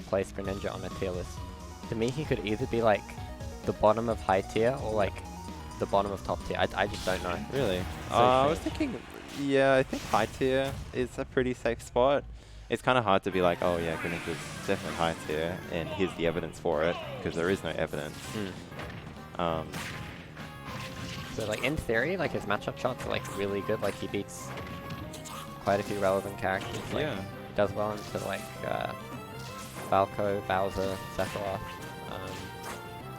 place Greninja on a tier list. To me, he could either be like the bottom of high tier or like the bottom of top tier. I just don't know. Really? I was thinking, yeah, I think high tier is a pretty safe spot. It's kind of hard to be like, oh yeah, Greninja's definitely high tier, and here's the evidence for it, because there is no evidence. So like in theory, like his matchup shots are like really good. Like he beats quite a few relevant characters. Like, Yeah. does well into like Falco, Bowser, Sephiroth,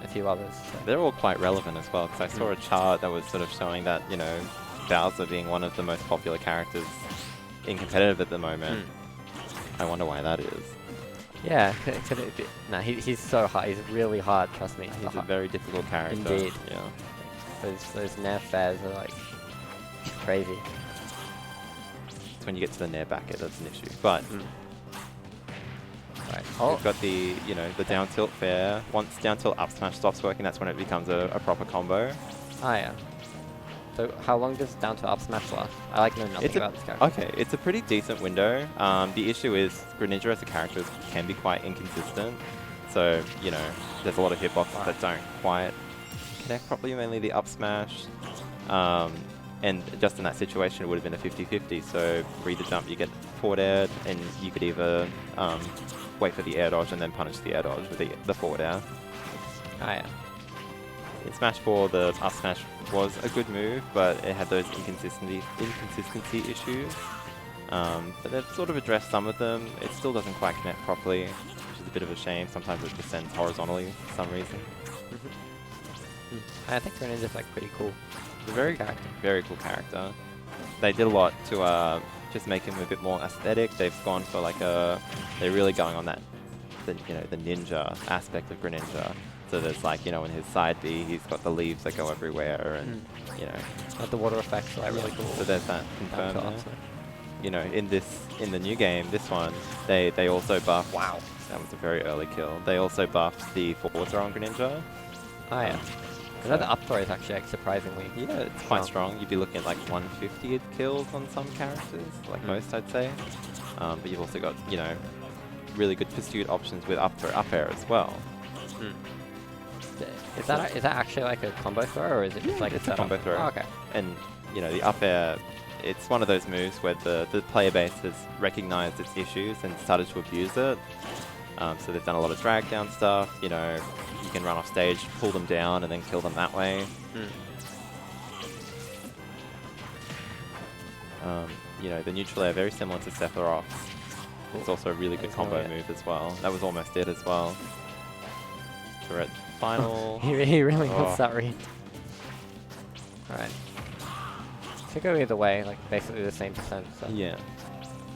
a few others. So. They're all quite relevant as well, because I saw a chart that was sort of showing that, you know, Bowser being one of the most popular characters in competitive at the moment. I wonder why that is. Yeah, could it be? Nah, he's so hard. He's really hard. Trust me. He's a very difficult character. Indeed. Yeah. Those Nair fairs are like crazy. It's when you get to the Nair back it that's an issue. But right. we've got the, you know, the down tilt fair. Once down tilt up smash stops working, that's when it becomes a proper combo. Ah, yeah. So how long does down to up smash last? I like know nothing about this character. Okay, it's a pretty decent window. The issue is Greninja as a character can be quite inconsistent. So, you know, there's a lot of hitboxes that don't quite connect properly, mainly the up smash. And just in that situation, it would have been a 50-50. So, for either jump, you get forward air, and you could either wait for the air dodge and then punish the air dodge with the forward air. Ah, yeah. In Smash 4, the up smash was a good move, but it had those inconsistency issues. But they've sort of addressed some of them. It still doesn't quite connect properly, which is a bit of a shame. Sometimes it descends horizontally for some reason. I think Greninja's like pretty cool. It's a very cool character. They did a lot to just make him a bit more aesthetic. They've gone for like they're really going on that, the ninja aspect of Greninja. So there's like, you know, in his side B, he's got the leaves that go everywhere, and you know, like the water effects are like really cool. So there's that confirmed there. You know, in the new game, this one, they also buffed. Wow, that was a very early kill. They also buffed the forward throw on Greninja. Oh yeah. So the up throw is actually like surprisingly. Yeah, it's quite strong. You'd be looking at like 150 kills on some characters, like most I'd say. But you've also got, you know, really good pursuit options with up throw, up air as well. Is that actually like a combo throw, or is it just like it's a combo throw? Oh, okay. And you know, the up air, it's one of those moves where the player base has recognized its issues and started to abuse it. So they've done a lot of drag down stuff. You know, you can run off stage, pull them down, and then kill them that way. You know, the neutral air, very similar to Sephiroth. It's also a really good combo move as well. That was almost it as well. So we're at final. he really wants that read. Alright. Could go either way, like basically the same percent. So. Yeah.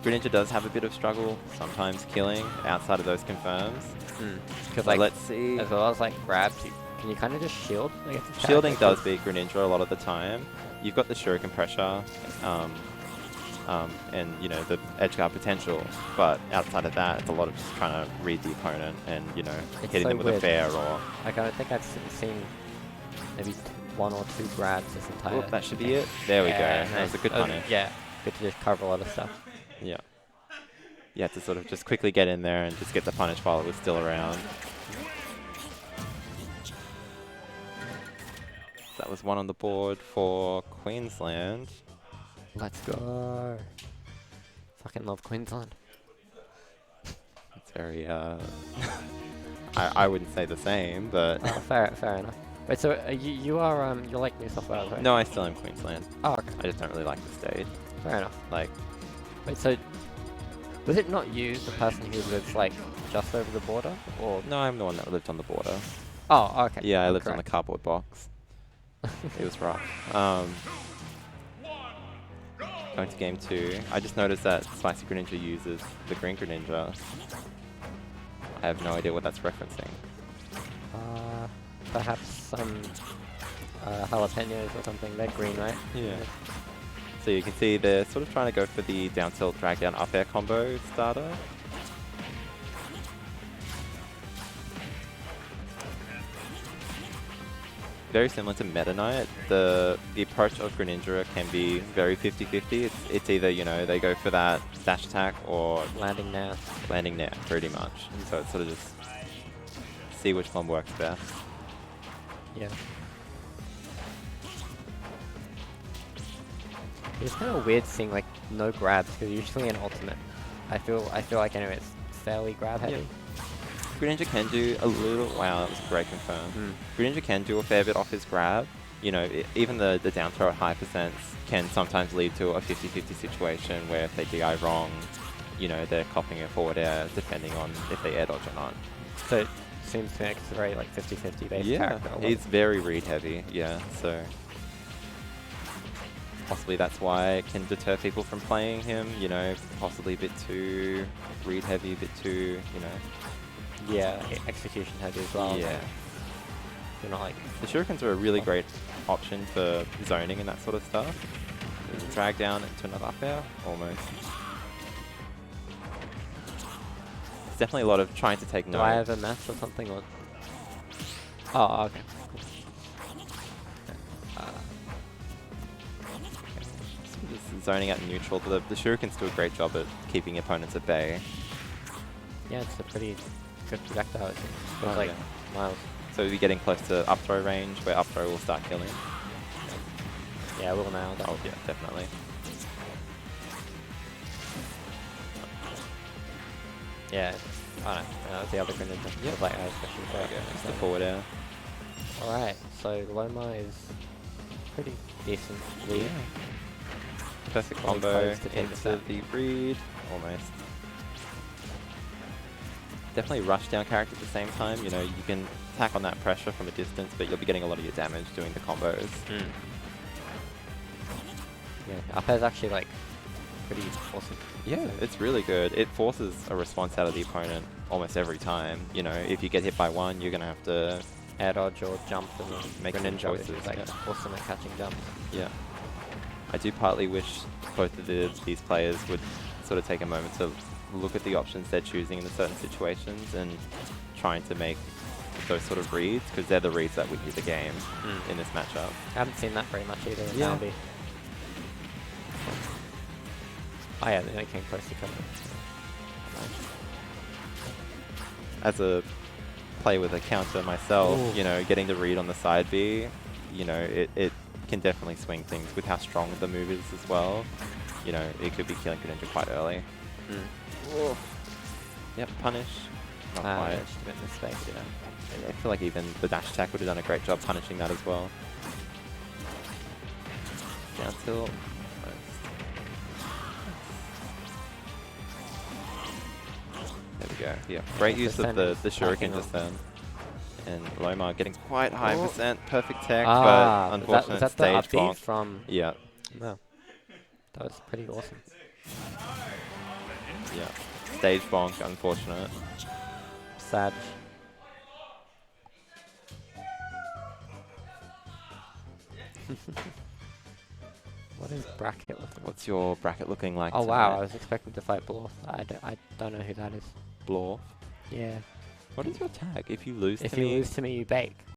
Greninja does have a bit of struggle sometimes killing outside of those confirms. Because like, let's see. As well as like grabs, can you kind of just shield? Shielding does beat Greninja a lot of the time. You've got the shuriken pressure, and you know, the edge guard potential, but outside of that, it's a lot of just trying to read the opponent and, you know, hitting them with a fair or. Like, I don't think I've seen maybe 1 or 2 grabs this entire. Oh, that should be it. There we go. That was a good punish. Yeah, good to just cover a lot of stuff. Yeah. You had to sort of just quickly get in there and just get the punish while it was still around. That was 1 on the board for Queensland. Let's go. Fucking love Queensland. It's very, I wouldn't say the same, but... Oh, fair enough. Wait, so you're like New South Wales, right? No, I still am Queensland. Oh, okay. I just don't really like the state. Fair enough. Like... Wait, so... Was it not you, the person who lives, like, just over the border? Or no, I'm the one that lived on the border. Oh, okay. Yeah, I lived on the cardboard box. It was rough. Going to game 2. I just noticed that Spicy Greninja uses the green Greninja. I have no idea what that's referencing. Perhaps some jalapenos or something. They're green, right? Yeah. So you can see they're sort of trying to go for the down tilt, drag down, up air combo starter. very similar to Meta Knight. The approach of Greninja can be very 50-50. It's either, you know, they go for that dash attack or Landing now. landing there, pretty much. So it's sort of just see which one works best. Yeah. It's kind of weird seeing like no grabs because usually in ultimate, I feel like anyway it's fairly grab heavy. Yep. Greninja can do a little. Wow, that was a great confirm. Greninja can do a fair bit off his grab. You know, even the down throw at high percents can sometimes lead to a 50-50 situation where if they DI wrong, you know, they're copying a forward air depending on if they air dodge or not. So it seems to me like it's a very like 50-50 based character. He's very read heavy. Yeah, so possibly that's why it can deter people from playing him. You know, possibly a bit too read heavy, a bit too, you know. Yeah, execution heavy as well. Yeah. You're not like... The shurikens are a really great option for zoning and that sort of stuff. Drag down into another up air, almost. There's definitely a lot of trying to take note. Do I have a mess or something? Or... Oh, okay. Just zoning out neutral, but the shurikens do a great job at keeping opponents at bay. Yeah, it's a pretty good projectile. It feels Oh, like yeah. miles. So you're getting close to up throw range, where up throw will start killing. Yeah, a little now. Oh yeah, definitely. Yeah, I don't know. The other Greninja. Yep. Like, especially There we go. It's the forward air. Alright, so Lomar is pretty decent lead. Yeah. Perfect Probably combo close to into 10%. the read, almost. Definitely rush down character at the same time. You know, you can attack on that pressure from a distance, but you'll be getting a lot of your damage doing the combos. Yeah, up air is actually like pretty awesome. Yeah, it's really good. It forces a response out of the opponent almost every time. You know, if you get hit by one, you're gonna have to Air dodge or jump and make some Greninja choices. is like awesome at catching jumps. Yeah. I do partly wish both of these players would sort of take a moment to look at the options they're choosing in certain situations and trying to make those sort of reads, because they're the reads that win you the game in this matchup. I haven't seen that very much either in Yeah. Albi. Oh yeah, they came close to cover. As a player with a counter myself, Ooh. you know, getting the read on the side B, you know, it can definitely swing things with how strong the move is as well. You know, it could be killing Greninja quite early. Yep, punish. Not quite. Just a bit in the space, yeah. I feel like even the dash attack would have done a great job punishing that as well. Down tilt. There we go. Yeah, great use of the shuriken just then. And Lomar getting quite high percent, perfect tech, but unfortunate was that stage the bonk. from... Yeah, No. That was pretty awesome. yeah. Stage bonk, unfortunate. Sad. What is bracket looking like? What's your bracket looking like Oh wow, I tonight? was expecting to fight Blorf. I don't know who that is. Blorf? Yeah. What is your tag? If you lose If to you me, lose to me, you bake.